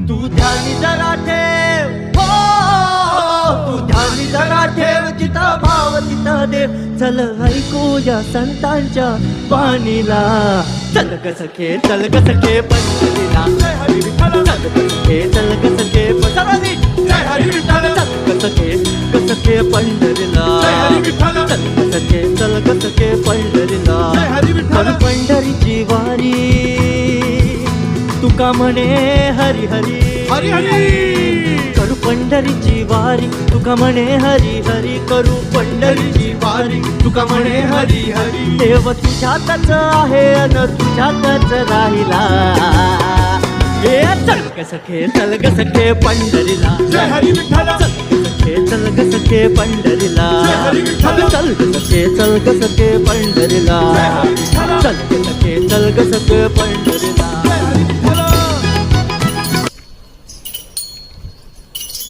तू ध्यानी जरा ठेव, हो तू ध्यानी जरा ठेव, जिता भाव तिता देव. चल ऐकूया संतांच्या वाणीला. चल ग सखे, चल ग सखे पंढरीला. चल ग सखे, चल ग सखे पंढरीला. चल ग सखे, ग सखे पंढरीला. चल ग सखे, चल ग सखे पंढरीला. पण पंढरीची वारी तुका म्हणे हरी हरी हरी हरी. करू पंढरीची वारी तुका म्हणे हरी हरी. करू पंढरीची वारी तुका म्हणे हरी हरी. देव तुझ्यातच आहे अन तुझ्यातच राहिला. हे चल ग सखे, चल ग सखे पंढरीला. जय हरी विठ्ठल. चल ग सखे, चल ग सखे पंढरीला. जय हरी विठ्ठल. चल ग सखे, चल ग सखे पंढरीला. जय हरी विठ्ठल. चल ग सखे, चल ग सखे पंढरीला.